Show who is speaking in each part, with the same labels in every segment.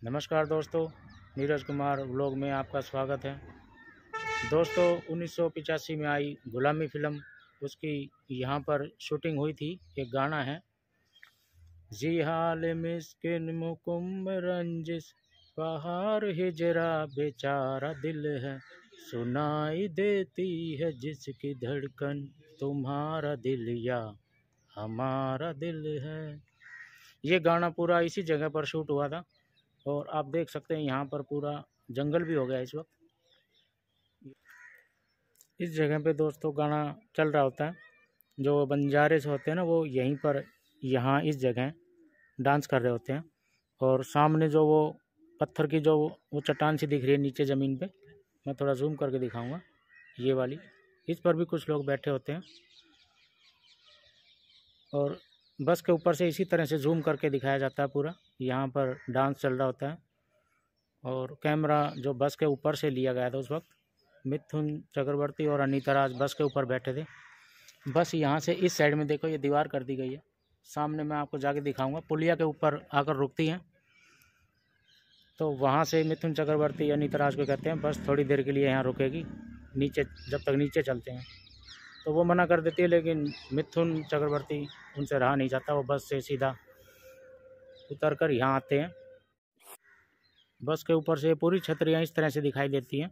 Speaker 1: नमस्कार दोस्तों, नीरज कुमार व्लॉग में आपका स्वागत है। दोस्तों 1985 में आई गुलामी फिल्म, उसकी यहाँ पर शूटिंग हुई थी। एक गाना है, जी हाल मिस्किन मुकुम रंजिश बाहर हिजरा बेचारा दिल है, सुनाई देती है जिसकी धड़कन तुम्हारा दिल या हमारा दिल है। ये गाना पूरा इसी जगह पर शूट हुआ था और आप देख सकते हैं यहाँ पर पूरा जंगल भी हो गया इस वक्त। इस जगह पे दोस्तों गाना चल रहा होता है। जो बंजारे से होते हैं ना, वो यहीं पर यहाँ इस जगह डांस कर रहे होते हैं। और सामने जो वो पत्थर की जो वो चट्टान सी दिख रही है नीचे ज़मीन पे, मैं थोड़ा जूम करके दिखाऊंगा, ये वाली, इस पर भी कुछ लोग बैठे होते हैं। और बस के ऊपर से इसी तरह से जूम करके दिखाया जाता है पूरा। यहाँ पर डांस चल रहा होता है और कैमरा जो बस के ऊपर से लिया गया था उस वक्त। मिथुन चक्रवर्ती और अनीता राज बस के ऊपर बैठे थे। बस यहाँ से इस साइड में देखो, ये दीवार कर दी गई है। सामने मैं आपको जाके दिखाऊंगा, पुलिया के ऊपर आकर रुकती हैं, तो वहाँ से मिथुन चक्रवर्ती अनीता राज को कहते हैं बस थोड़ी देर के लिए यहाँ रुकेगी, नीचे जब तक नीचे चलते हैं। तो वो मना कर देती है, लेकिन मिथुन चक्रवर्ती उनसे रहा नहीं जाता। वो बस से सीधा उतर कर यहाँ आते हैं। बस के ऊपर से पूरी छतरियाँ इस तरह से दिखाई देती हैं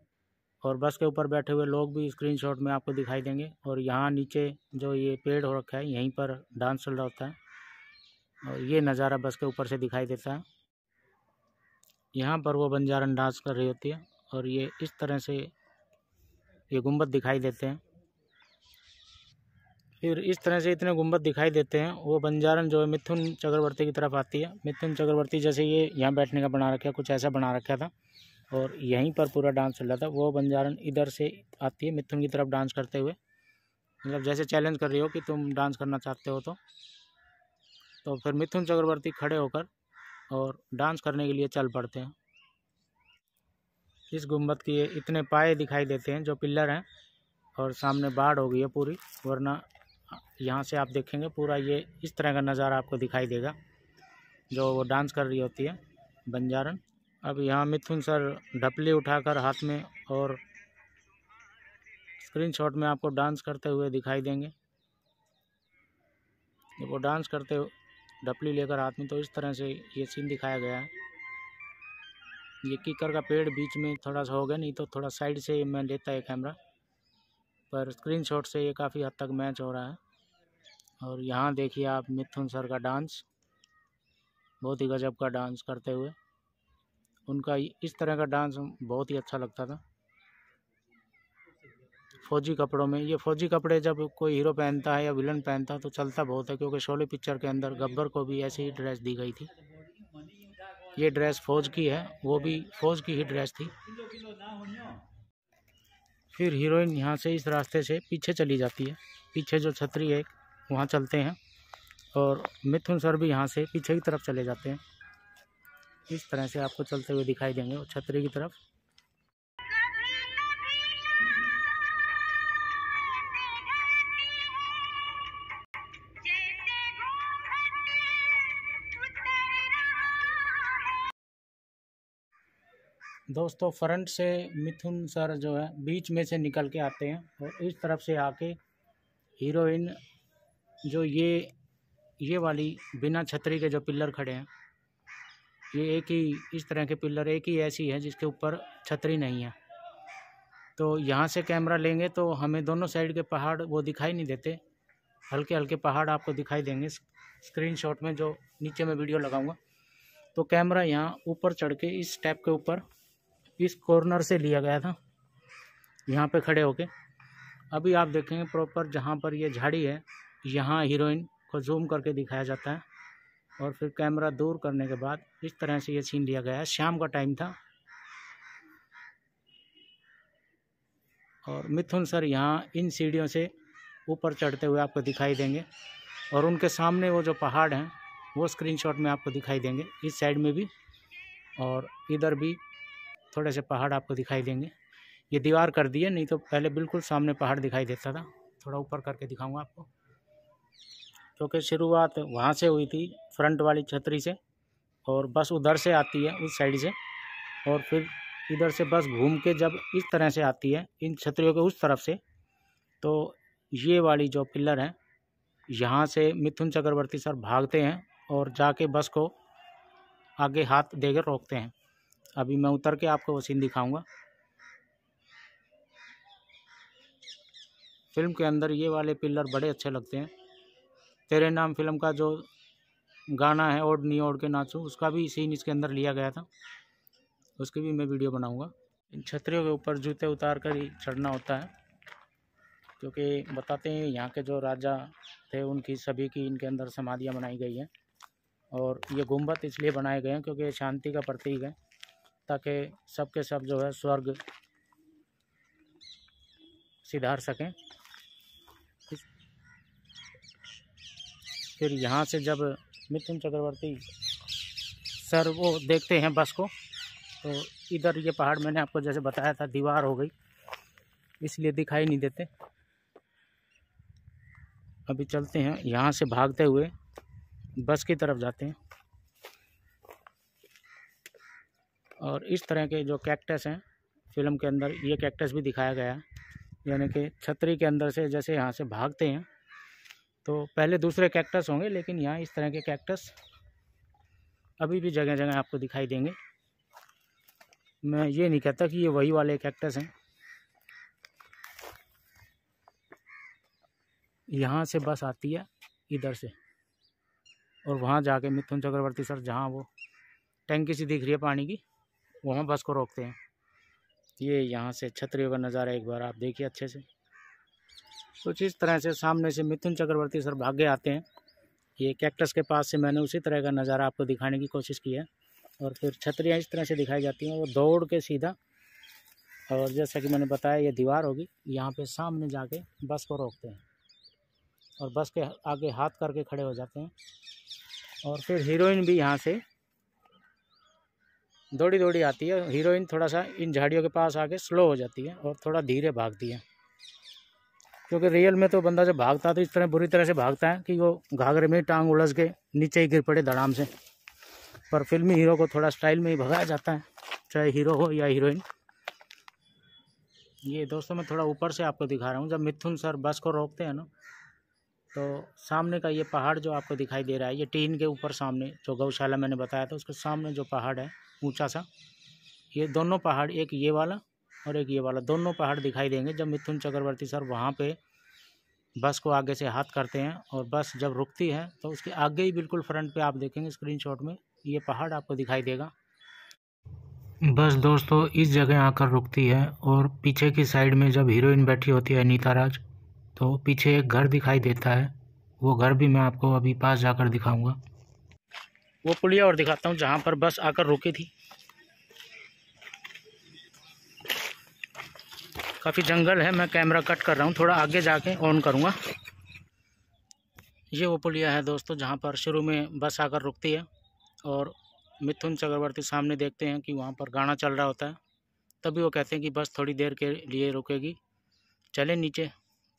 Speaker 1: और बस के ऊपर बैठे हुए लोग भी स्क्रीनशॉट में आपको दिखाई देंगे। और यहाँ नीचे जो ये पेड़ हो रखा है, यहीं पर डांस चल रहा होता है और ये नज़ारा बस के ऊपर से दिखाई देता है। यहाँ पर वो बंजारन डांस कर रही होती है और ये इस तरह से ये गुंबद दिखाई देते हैं। फिर इस तरह से इतने गुंबद दिखाई देते हैं। वो बंजारन जो है मिथुन चक्रवर्ती की तरफ आती है। मिथुन चक्रवर्ती जैसे ये यहाँ बैठने का बना रखा है, कुछ ऐसा बना रखा था और यहीं पर पूरा डांस चल रहा था। वो बंजारन इधर से आती है मिथुन की तरफ डांस करते हुए, मतलब जैसे चैलेंज कर रही हो कि तुम डांस करना चाहते हो। तो फिर मिथुन चक्रवर्ती खड़े होकर और डांस करने के लिए चल पड़ते हैं। इस गुंबद की इतने पाए दिखाई देते हैं जो पिलर हैं, और सामने बाढ़ हो गई है पूरी, वरना यहाँ से आप देखेंगे पूरा ये इस तरह का नज़ारा आपको दिखाई देगा जो वो डांस कर रही होती है बंजारन। अब यहाँ मिथुन सर ढपली उठाकर हाथ में और स्क्रीनशॉट में आपको डांस करते हुए दिखाई देंगे। जब वो डांस करते हुए ढपली लेकर हाथ में, तो इस तरह से ये सीन दिखाया गया है। ये कीकर का पेड़ बीच में थोड़ा सा हो गया, नहीं तो थोड़ा साइड से मैं लेता है कैमरा, पर स्क्रीनशॉट से ये काफ़ी हद तक मैच हो रहा है। और यहाँ देखिए आप मिथुन सर का डांस, बहुत ही गजब का डांस करते हुए। उनका इस तरह का डांस बहुत ही अच्छा लगता था। फौजी कपड़ों में, ये फौजी कपड़े जब कोई हीरो पहनता है या विलन पहनता है तो चलता बहुत है, क्योंकि शोले पिक्चर के अंदर गब्बर को भी ऐसी ही ड्रेस दी गई थी। ये ड्रेस फौज की है, वो भी फौज की ही ड्रेस थी। फिर हीरोइन यहाँ से इस रास्ते से पीछे चली जाती है, पीछे जो छतरी है वहाँ चलते हैं, और मिथुन सर भी यहाँ से पीछे की तरफ चले जाते हैं। इस तरह से आपको चलते हुए दिखाई देंगे वो छतरी की तरफ। दोस्तों फ्रंट से मिथुन सर जो है बीच में से निकल के आते हैं और इस तरफ से आके हीरोइन जो ये वाली बिना छतरी के जो पिलर खड़े हैं, ये एक ही इस तरह के पिलर, एक ही ऐसी है जिसके ऊपर छतरी नहीं है। तो यहाँ से कैमरा लेंगे तो हमें दोनों साइड के पहाड़ वो दिखाई नहीं देते, हल्के हल्के पहाड़ आपको दिखाई देंगे स्क्रीनशॉट में जो नीचे मैं वीडियो लगाऊंगा। तो कैमरा यहाँ ऊपर चढ़ के इस स्टेप के ऊपर इस कॉर्नर से लिया गया था, यहाँ पे खड़े होके। अभी आप देखेंगे प्रॉपर जहाँ पर ये झाड़ी है, यहाँ हीरोइन को जूम करके दिखाया जाता है और फिर कैमरा दूर करने के बाद इस तरह से ये सीन लिया गया है। शाम का टाइम था और मिथुन सर यहाँ इन सीढ़ियों से ऊपर चढ़ते हुए आपको दिखाई देंगे, और उनके सामने वो जो पहाड़ हैं वो स्क्रीनशॉट में आपको दिखाई देंगे, इस साइड में भी और इधर भी थोड़े से पहाड़ आपको दिखाई देंगे। ये दीवार कर दी है, नहीं तो पहले बिल्कुल सामने पहाड़ दिखाई देता था। थोड़ा ऊपर करके दिखाऊंगा आपको, क्योंकि शुरुआत वहाँ से हुई थी फ्रंट वाली छतरी से, और बस उधर से आती है उस साइड से, और फिर इधर से बस घूम के जब इस तरह से आती है इन छतरियों के उस तरफ से, तो ये वाली जो पिलर है यहाँ से मिथुन चक्रवर्ती सर भागते हैं और जाके बस को आगे हाथ देकर रोकते हैं। अभी मैं उतर के आपको वो सीन दिखाऊंगा। फिल्म के अंदर ये वाले पिलर बड़े अच्छे लगते हैं। तेरे नाम फिल्म का जो गाना है ओढ़ नी ओढ़ के नाचूं, उसका भी सीन इसके अंदर लिया गया था, उसकी भी मैं वीडियो बनाऊंगा। इन छतरियों के ऊपर जूते उतार कर ही चढ़ना होता है, क्योंकि बताते हैं यहाँ के जो राजा थे उनकी सभी की इनके अंदर समाधियाँ बनाई गई हैं। और ये गुंबद इसलिए बनाए गए हैं क्योंकि शांति का प्रतीक है, ताकि सबके सब जो है स्वर्ग सिधार सकें। फिर यहाँ से जब मिथुन चक्रवर्ती सर वो देखते हैं बस को, तो इधर ये पहाड़ मैंने आपको जैसे बताया था दीवार हो गई, इसलिए दिखाई नहीं देते। अभी चलते हैं, यहाँ से भागते हुए बस की तरफ जाते हैं। और इस तरह के जो कैक्टस हैं फिल्म के अंदर, ये कैक्टस भी दिखाया गया है, यानी कि छतरी के अंदर से जैसे यहाँ से भागते हैं तो पहले दूसरे कैक्टस होंगे, लेकिन यहाँ इस तरह के कैक्टस अभी भी जगह जगह आपको दिखाई देंगे। मैं ये नहीं कहता कि ये वही वाले कैक्टस हैं। यहाँ से बस आती है इधर से, और वहाँ जाके मिथुन चक्रवर्ती सर जहाँ वो टंकी सी दिख रही है पानी की, वहाँ बस को रोकते हैं। ये यहाँ से छतरियों का नज़ारा एक बार आप देखिए अच्छे से। कुछ इस तरह से सामने से मिथुन चक्रवर्ती सर भागे आते हैं। ये कैक्टस के पास से मैंने उसी तरह का नज़ारा आपको दिखाने की कोशिश की है। और फिर छतरियाँ इस तरह से दिखाई जाती हैं, वो दौड़ के सीधा, और जैसा कि मैंने बताया ये दीवार होगी, यहाँ पे सामने जाके बस को रोकते हैं और बस के आगे हाथ करके खड़े हो जाते हैं। और फिर हीरोइन भी यहाँ से दौड़ी दौड़ी आती है। हीरोइन थोड़ा सा इन झाड़ियों के पास आके स्लो हो जाती है और थोड़ा धीरे भागती है, क्योंकि रियल में तो बंदा जब भागता है तो इस तरह बुरी तरह से भागता है कि वो घाघरे में टांग उलझ के नीचे ही गिर पड़े धड़ाम से। पर फिल्मी हीरो को थोड़ा स्टाइल में ही भगाया जाता है, चाहे हीरो हो या हीरोइन। ये दोस्तों मैं थोड़ा ऊपर से आपको दिखा रहा हूँ। जब मिथुन सर बस को रोकते हैं ना, तो सामने का ये पहाड़ जो आपको दिखाई दे रहा है, ये टीन के ऊपर सामने जो गौशाला मैंने बताया था उसके सामने जो पहाड़ है ऊंचा सा, ये दोनों पहाड़, एक ये वाला और एक ये वाला, दोनों पहाड़ दिखाई देंगे जब मिथुन चक्रवर्ती सर वहाँ पे बस को आगे से हाथ करते हैं। और बस जब रुकती है तो उसके आगे ही बिल्कुल फ्रंट पे आप देखेंगे स्क्रीनशॉट में ये पहाड़ आपको दिखाई देगा। बस दोस्तों इस जगह आकर रुकती है, और पीछे की साइड में जब हीरोइन बैठी होती है नीता राज, तो पीछे एक घर दिखाई देता है। वो घर भी मैं आपको अभी पास जाकर दिखाऊंगा। वो पुलिया और दिखाता हूँ जहाँ पर बस आकर रुकी थी। काफ़ी जंगल है, मैं कैमरा कट कर रहा हूँ, थोड़ा आगे जाके ऑन करूँगा। ये वो पुलिया है दोस्तों जहाँ पर शुरू में बस आकर रुकती है, और मिथुन चक्रवर्ती सामने देखते हैं कि वहाँ पर गाना चल रहा होता है। तभी वो कहते हैं कि बस थोड़ी देर के लिए रुकेगी, चले नीचे।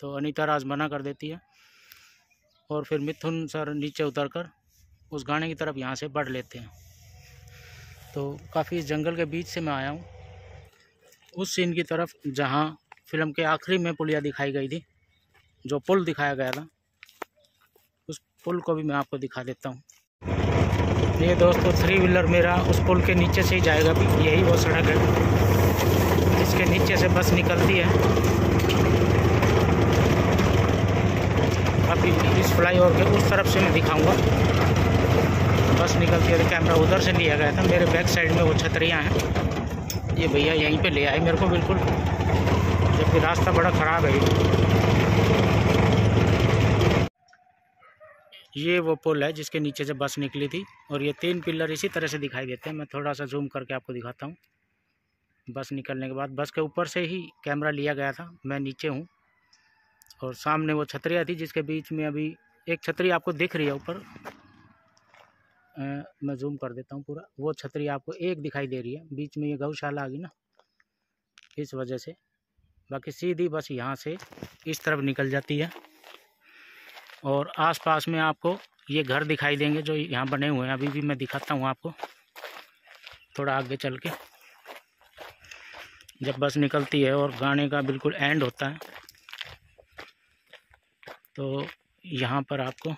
Speaker 1: तो अनीता राज मना कर देती है, और फिर मिथुन सर नीचे उतरकर उस गाने की तरफ यहाँ से बढ़ लेते हैं। तो काफ़ी इस जंगल के बीच से मैं आया हूँ उस सीन की तरफ जहाँ फिल्म के आखिरी में पुलिया दिखाई गई थी, जो पुल दिखाया गया था, उस पुल को भी मैं आपको दिखा देता हूँ। ये दोस्तों 3 व्हीलर मेरा उस पुल के नीचे से ही जाएगा। भी यही वो सड़क है जिसके नीचे से बस निकलती है। अभी इस फ्लाईओवर के उस तरफ से मैं दिखाऊंगा, बस निकलती है। कैमरा उधर से लिया गया था, मेरे बैक साइड में वो छतरियाँ हैं। ये भैया यहीं पे ले आए मेरे को बिल्कुल, जबकि रास्ता बड़ा ख़राब है। ये वो पुल है जिसके नीचे से बस निकली थी, और ये 3 पिलर इसी तरह से दिखाई देते हैं। मैं थोड़ा सा जूम करके आपको दिखाता हूँ। बस निकलने के बाद बस के ऊपर से ही कैमरा लिया गया था, मैं नीचे हूँ, और सामने वो छतरियाँ थी जिसके बीच में अभी एक छतरी आपको दिख रही है ऊपर। मैं जूम कर देता हूँ पूरा। वो छतरी आपको एक दिखाई दे रही है, बीच में ये गौशाला आ गई ना, इस वजह से। बाकी सीधी बस यहाँ से इस तरफ निकल जाती है, और आसपास में आपको ये घर दिखाई देंगे जो यहाँ बने हुए हैं। अभी भी मैं दिखाता हूँ आपको थोड़ा आगे चल के। जब बस निकलती है और गाने का बिल्कुल एंड होता है तो यहाँ पर आपको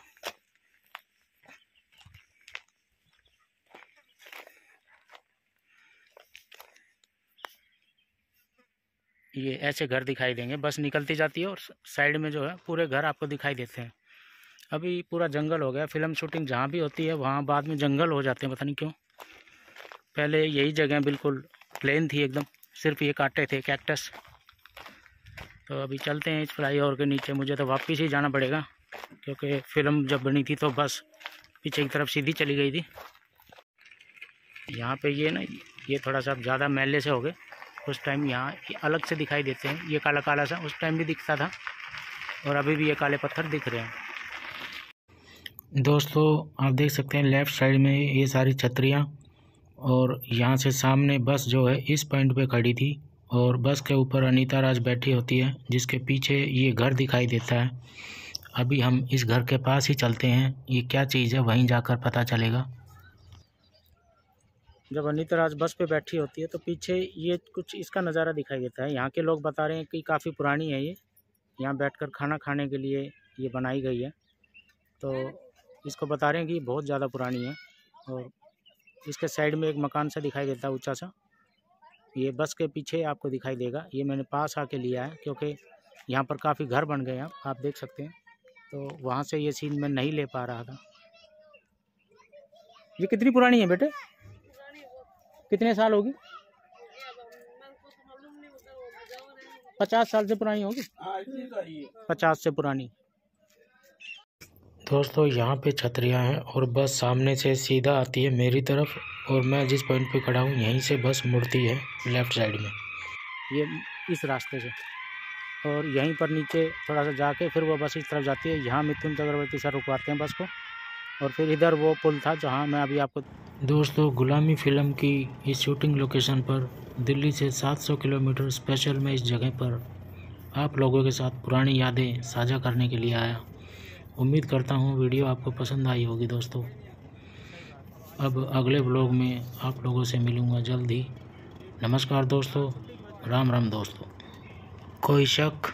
Speaker 1: ये ऐसे घर दिखाई देंगे। बस निकलती जाती है और साइड में जो है पूरे घर आपको दिखाई देते हैं। अभी पूरा जंगल हो गया। फिल्म शूटिंग जहाँ भी होती है वहाँ बाद में जंगल हो जाते हैं, पता नहीं क्यों। पहले यही जगह बिल्कुल प्लेन थी एकदम, सिर्फ ये काटे थे कैक्टस। तो अभी चलते हैं इस फ्लाईओवर के नीचे। मुझे तो वापस ही जाना पड़ेगा क्योंकि फ़िल्म जब बनी थी तो बस पीछे की तरफ सीधी चली गई थी। यहाँ पे ये ना, ये थोड़ा सा ज़्यादा मैले से हो गए। उस टाइम यहाँ अलग से दिखाई देते हैं, ये काला काला सा उस टाइम भी दिखता था और अभी भी ये काले पत्थर दिख रहे हैं। दोस्तों आप देख सकते हैं लेफ़्ट साइड में ये सारी छतरियाँ, और यहाँ से सामने बस जो है इस पॉइंट पे खड़ी थी और बस के ऊपर अनीता राज बैठी होती है, जिसके पीछे ये घर दिखाई देता है। अभी हम इस घर के पास ही चलते हैं, ये क्या चीज़ है वहीं जाकर पता चलेगा। जब अनीता राज बस पे बैठी होती है तो पीछे ये कुछ इसका नज़ारा दिखाई देता है। यहाँ के लोग बता रहे हैं कि काफ़ी पुरानी है ये, यहाँ बैठकर खाना खाने के लिए ये बनाई गई है। तो इसको बता रहे हैं कि बहुत ज़्यादा पुरानी है। और इसके साइड में एक मकान सा दिखाई देता है ऊंचा सा, ये बस के पीछे आपको दिखाई देगा। ये मैंने पास आके लिया है क्योंकि यहाँ पर काफ़ी घर बन गए हैं, आप देख सकते हैं। तो वहाँ से ये सीन मैं नहीं ले पा रहा था। ये कितनी पुरानी है बेटे, कितने साल होगी? 50 साल से पुरानी होगी, 50 से पुरानी। दोस्तों यहाँ पे छतरियाँ हैं और बस सामने से सीधा आती है मेरी तरफ, और मैं जिस पॉइंट पे खड़ा हूँ यहीं से बस मुड़ती है लेफ़्ट साइड में, ये इस रास्ते से। और यहीं पर नीचे थोड़ा सा जाके फिर वो बस इस तरफ जाती है। यहाँ मिथुन चक्रवर्ती सर रुकवाते हैं बस को, और फिर इधर वो पुल था जहाँ मैं अभी आपको। दोस्तों गुलामी फ़िल्म की इस शूटिंग लोकेशन पर दिल्ली से 700 किलोमीटर स्पेशल मैं इस जगह पर आप लोगों के साथ पुरानी यादें साझा करने के लिए आया। उम्मीद करता हूँ वीडियो आपको पसंद आई होगी दोस्तों। अब अगले ब्लॉग में आप लोगों से मिलूँगा जल्द ही। नमस्कार दोस्तों, राम राम दोस्तों। कोई शक